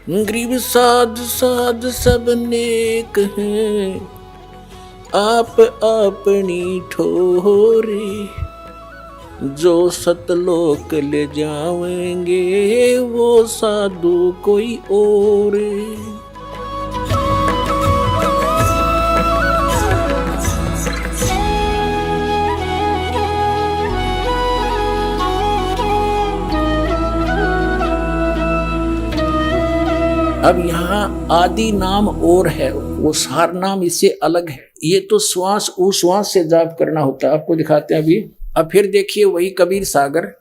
Grieve साध साध सब नेक हैं, आप अपनी ठोरे। जो सतलोक ले जाएंगे वो साधु कोई और। अब यहाँ आदि नाम और है, वो सार नाम इससे अलग है। ये तो श्वास उश्वास से जाप करना होता है, आपको दिखाते हैं अभी। अब फिर देखिए वही कबीर सागर,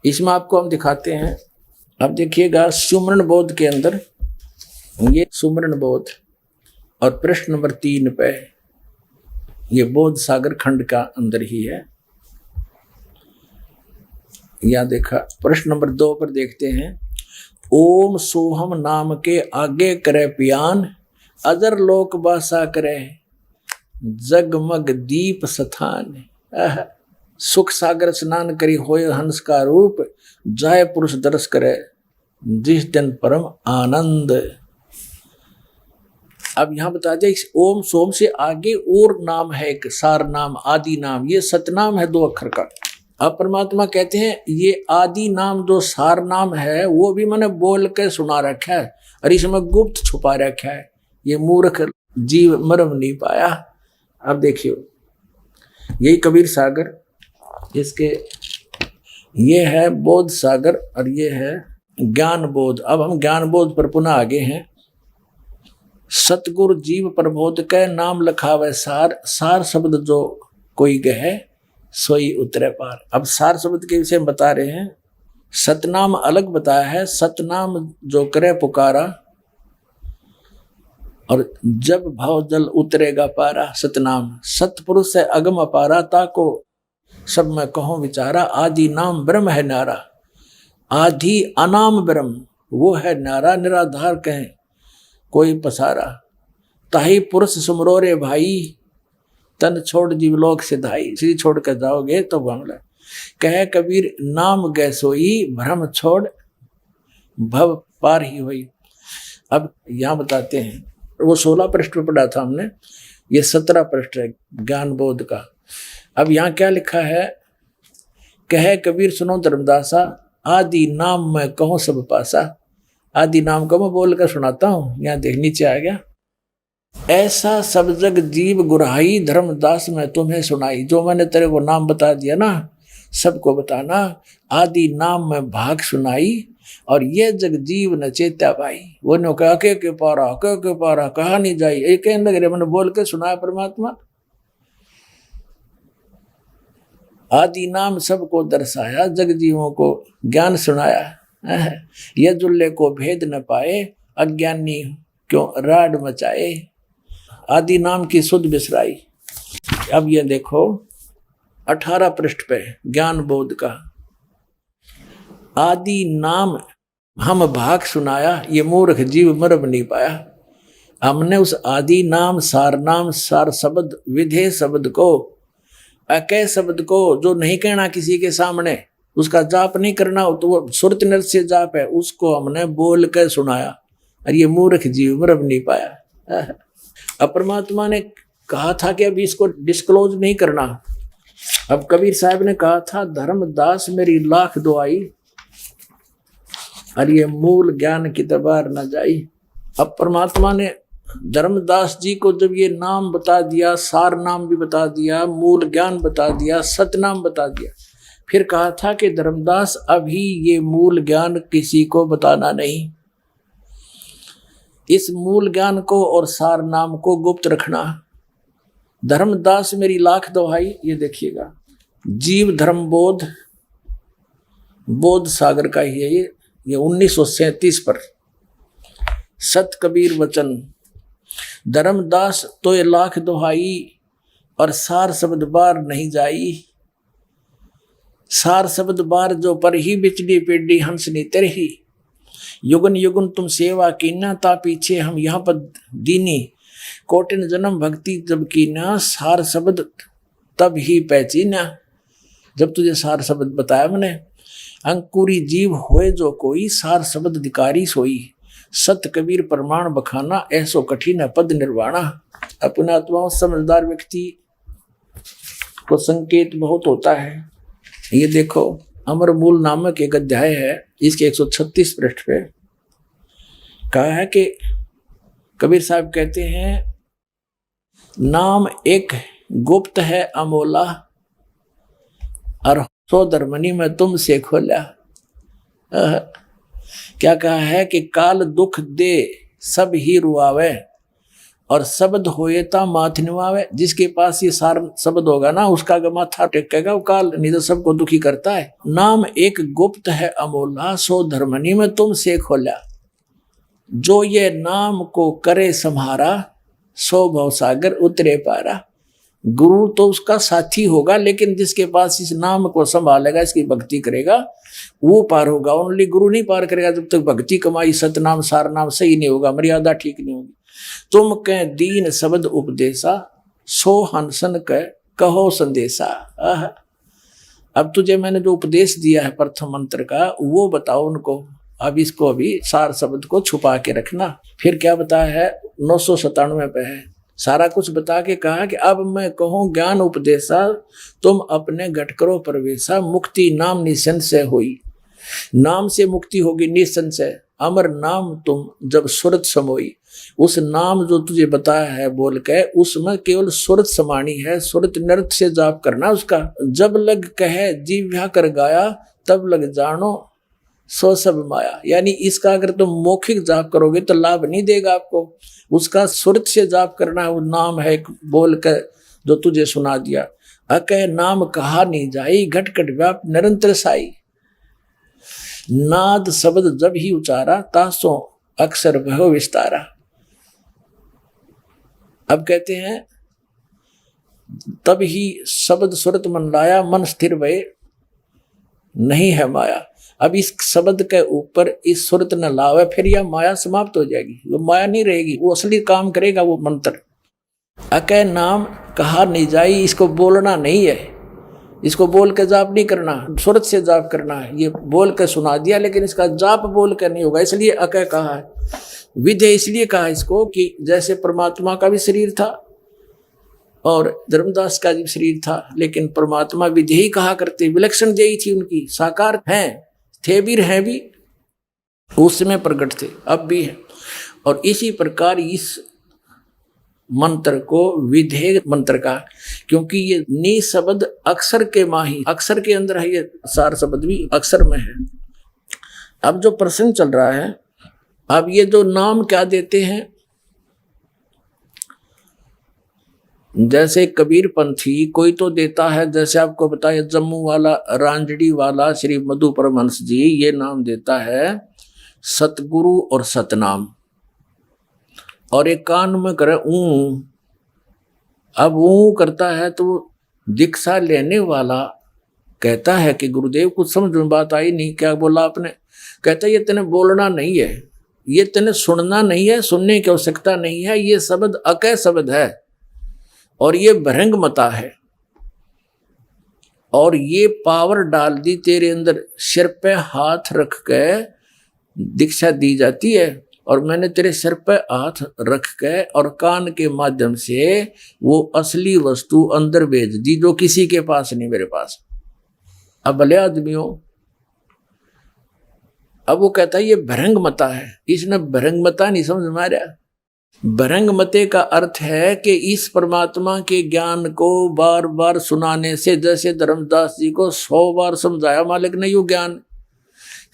इसमें आपको हम दिखाते हैं। अब देखिएगा सुमरन बोध के अंदर, ये सुमरन बोध और प्रश्न नंबर 3 पे ये बोध सागर खंड का अंदर ही है। यहाँ देखा प्रश्न नंबर 2 पर देखते हैं। ओम सोहम नाम के आगे करे पियान, अजर लोक बासा करे जगमग दीप स्थान। सुख सागर स्नान करी होय हंस का रूप, जाय पुरुष दर्श करे जिस दिन परम आनंद। अब यहां बता दिया इस ओम सोम से आगे और नाम है, एक सार नाम आदि नाम, ये सतनाम है 2 अक्षर का। अब परमात्मा कहते हैं ये आदि नाम जो सार नाम है वो भी मैंने बोल के सुना रखा है और इसमें गुप्त छुपा रखा है, ये मूर्ख जीव मर्म नहीं पाया। अब देखियो यही कबीर सागर, इसके ये है बोध सागर और ये है ज्ञान बोध। अब हम ज्ञान बोध पर पुनः आगे हैं। सतगुरु जीव प्रबोध के नाम लखावे सार, सार शब्द जो कोई गहे सोई उतरे पार। अब सार शब्द के विषय में बता रहे हैं। सतनाम अलग बताया है, सतनाम जो करे पुकारा और जब भाव जल उतरेगा पारा। सतनाम सतपुरुष है अगम अपारा, ताको सब मैं कहूं विचारा। आदि नाम ब्रह्म है नारा, आदि अनाम ब्रह्म वो है नारा। निराधार कहें कोई पसारा, ताही पुरुष सुमरो रे भाई, तन छोड़ जीवलोक सिधाई। श्री छोड़ कर जाओगे तो बंगला। कहे कबीर नाम गै सोई, भ्रम छोड़ भव पार ही हुई। अब यहाँ बताते हैं, वो 16 पृष्ठ में पढ़ा था हमने, ये 17 पृष्ठ है ज्ञान बोध का। अब यहाँ क्या लिखा है। कहे कबीर सुनो धर्मदासा, आदि नाम मैं कहूँ सब पासा। आदि नाम को मैं बोल कर सुनाता हूँ। यहाँ देख नीचे आ गया। ऐसा सब जग जीव गुराई, धर्मदास मैं तुम्हें सुनाई। जो मैंने तेरे को नाम बता दिया ना, सबको बताना। आदि नाम में भाग सुनाई और ये जग जीव न चेता भाई। वो ने कहा के पारा कहा नहीं जाई, एक लगे मैंने बोल के सुनाया परमात्मा। आदि नाम सबको दर्शाया, जग जीवों को ज्ञान सुनाया। ये जुल्ले को भेद न पाए, अज्ञानी क्यों राड मचाए। आदि नाम की सुध बिसराई। अब ये देखो 18 पृष्ठ पे ज्ञान बोध का। आदि नाम हम भाग सुनाया, ये मूर्ख जीव मर्म नहीं पाया। हमने उस आदि नाम सार शब्द विधेय शब्द को, अकय शब्द को जो नहीं कहना किसी के सामने, उसका जाप नहीं करना तो वो सुरत नृत्य जाप है, उसको हमने बोल कर सुनाया और ये मूर्ख जीव मर्म नहीं पाया। अब परमात्मा ने कहा था कि अभी इसको डिस्क्लोज नहीं करना। अब कबीर साहब ने कहा था धर्मदास मेरी लाख दुआई, और ये मूल ज्ञान की दबार न जाई। अब परमात्मा ने धर्मदास जी को जब ये नाम बता दिया, सार नाम भी बता दिया, मूल ज्ञान बता दिया, सतनाम बता दिया, फिर कहा था कि धर्मदास अभी ये मूल ज्ञान किसी को बताना नहीं। इस मूल ज्ञान को और सार नाम को गुप्त रखना। धर्मदास मेरी लाख दुहाई। ये देखिएगा जीव धर्म बोध, बोध सागर का ही है ये 1937 पर। सत कबीर वचन, धर्मदास तो ये लाख दुहाई और सार शब्द बार नहीं जाई। सार शब्द बार जो पर ही बिचड़ी पेड़ी हंसनी तरही। युगन युगन तुम सेवा कीना, ता पीछे हम यहाँ पर दीनी। कोटिन जन्म भक्ति जब कीना, सार शब्द तब ही पहचीना। जब तुझे सार शब्द बताया मैंने। अंकुरी जीव होए जो कोई, सार शब्द अधिकारी सोई। सत कबीर प्रमाण बखाना, ऐसो कठिन है पद निर्वाणा। अपने आत्माओं समझदार व्यक्ति को संकेत बहुत होता है। ये देखो अमर मूल नामक एक अध्याय है, इसके 136 पृष्ठ पे कहा है कि कबीर साहब कहते हैं, नाम एक गुप्त है अमोला, और सो धर्मनी में तुमसे खोला। क्या कहा है कि काल दुख दे सब ही रुआवे, और शब्द होए ता माथ निवावे। जिसके पास ये सार शब्द होगा ना, उसका माथा टेकेगा वो काल, नहीं तो सबको दुखी करता है। नाम एक गुप्त है अमोला, सो धर्मनी में तुमसे खोला। जो ये नाम को करे सम्हारा, सो भवसागर उतरे पारा। गुरु तो उसका साथी होगा, लेकिन जिसके पास इस नाम को संभालेगा, इसकी भक्ति करेगा, वो पार होगा। ओनली गुरु नहीं पार करेगा जब तक भक्ति कमाई सतनाम सार नाम सही नहीं होगा, मर्यादा ठीक नहीं होगी। तुम कह दीन शब्द उपदेशा, सो हंसन कहो संदेशा। अब तुझे मैंने जो उपदेश दिया है प्रथम मंत्र का, वो बताओ उनको। अब इसको अभी सार शब्द को छुपा के रखना। फिर क्या बताया है, 997 पे है, सारा कुछ बता के कहा कि अब मैं कहूँ ज्ञान उपदेशा, तुम अपने घट करो प्रवेशा। मुक्ति नाम निसंशय हुई, नाम से मुक्ति होगी निसंशय। अमर नाम तुम जब सुरत समोई, उस नाम जो तुझे बताया है बोल के, उसमें केवल सुरत समानी है। सुरत नृत्य से जाप करना उसका। जब लग कहे जीव्या कर गाया, तब लग जानो सो सब माया। यानी इसका अगर तुम मौखिक जाप करोगे तो लाभ नहीं देगा आपको, उसका सुरत से जाप करना है। वो नाम है बोल कर जो तुझे सुना दिया। अकह नाम कहा नहीं जाई, घट घट व्याप निरंतर साई। नाद शब्द जब ही उचारा, तासो अक्षर भव विस्तारा। अब कहते हैं तब ही शब्द सुरत मन लाया, मन स्थिर भय नहीं है माया। अब इस शब्द के ऊपर इस सुरत न लावे, फिर यह माया समाप्त हो जाएगी, वो माया नहीं रहेगी, वो असली काम करेगा वो मंत्र। अकह नाम कहा नहीं जाई, इसको बोलना नहीं है, इसको बोल के जाप नहीं करना, सुरत से जाप करना है। ये बोल के सुना दिया, लेकिन इसका जाप बोल के नहीं होगा, इसलिए अकह कहा है। विधेय इसलिए कहा इसको कि जैसे परमात्मा का भी शरीर था और धर्मदास का भी शरीर था, लेकिन परमात्मा विधेय कहा करते, विलक्षण देही थी उनकी, साकार हैं, थे भी हैं भी, उस समय प्रकट थे, अब भी है। और इसी प्रकार इस मंत्र को विधेय मंत्र का, क्योंकि ये नी शब्द अक्षर के माही, अक्षर के अंदर है, ये सार शब्द भी अक्षर में है। अब जो प्रसंग चल रहा है, अब ये जो नाम क्या देते हैं, जैसे कबीर पंथी कोई तो देता है, जैसे आपको बताया जम्मू वाला रांजड़ी वाला श्री मधु परमहंस जी, ये नाम देता है सतगुरु और सतनाम, और एक कान में करे ऊ। अब ऊ करता है तो दीक्षा लेने वाला कहता है कि गुरुदेव कुछ समझ में बात आई नहीं, क्या बोला आपने? कहता है ये तेने बोलना नहीं है, ये तेने सुनना नहीं है, सुनने की आवश्यकता नहीं है, ये शब्द अकह शब्द है और ये भरंग मता है, और ये पावर डाल दी तेरे अंदर, सिर पे हाथ रख के दीक्षा दी जाती है, और मैंने तेरे सिर पे हाथ रख के और कान के माध्यम से वो असली वस्तु अंदर भेज दी जो किसी के पास नहीं, मेरे पास। अब भले आदमी हो, अब वो कहता है ये भरंग मता है, इसने भरंग मता नहीं समझ में आ रहा। भरंग मते का अर्थ है कि इस परमात्मा के ज्ञान को बार बार सुनाने से, जैसे धर्मदास जी को 100 बार समझाया मालिक ने यो ज्ञान,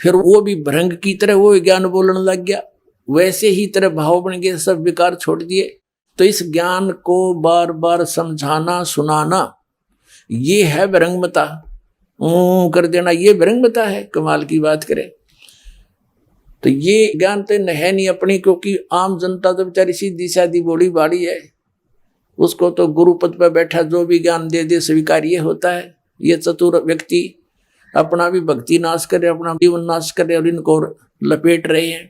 फिर वो भी भरंग की तरह वो ज्ञान बोलने लग गया, वैसे ही तरह भाव बन गए, सब विकार छोड़ दिए। तो इस ज्ञान को बार बार समझाना सुनाना, ये है भरंगमता। कर देना ये भरंगमता है, कमाल की बात करें तो ये ज्ञान तो है नहीं अपनी, क्योंकि आम जनता तो बेचारी सीधी सादी बोली बाड़ी है, उसको तो गुरु पद पर बैठा जो भी ज्ञान दे दे स्वीकार्य होता है। ये चतुर व्यक्ति अपना भी भक्ति नाश कर रहे, अपना जीवन नाश कर रहे और इनको लपेट रहे हैं।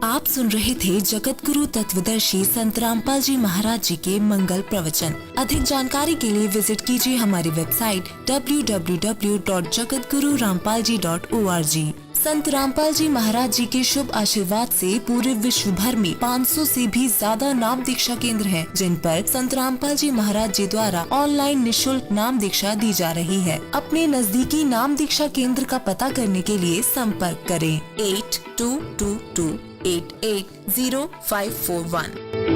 आप सुन रहे थे जगत गुरु तत्वदर्शी संत रामपाल जी महाराज जी के मंगल प्रवचन। अधिक जानकारी के लिए विजिट कीजिए हमारी वेबसाइट www.jagatgururampalji.org। संत रामपाल जी महाराज जी के शुभ आशीर्वाद से पूरे विश्व भर में 500 से भी ज्यादा नाम दीक्षा केंद्र हैं, जिन पर संत रामपाल जी महाराज जी द्वारा ऑनलाइन निशुल्क नाम दीक्षा दी जा रही है। अपने नजदीकी नाम दीक्षा केंद्र का पता करने के लिए संपर्क करें 8222880541।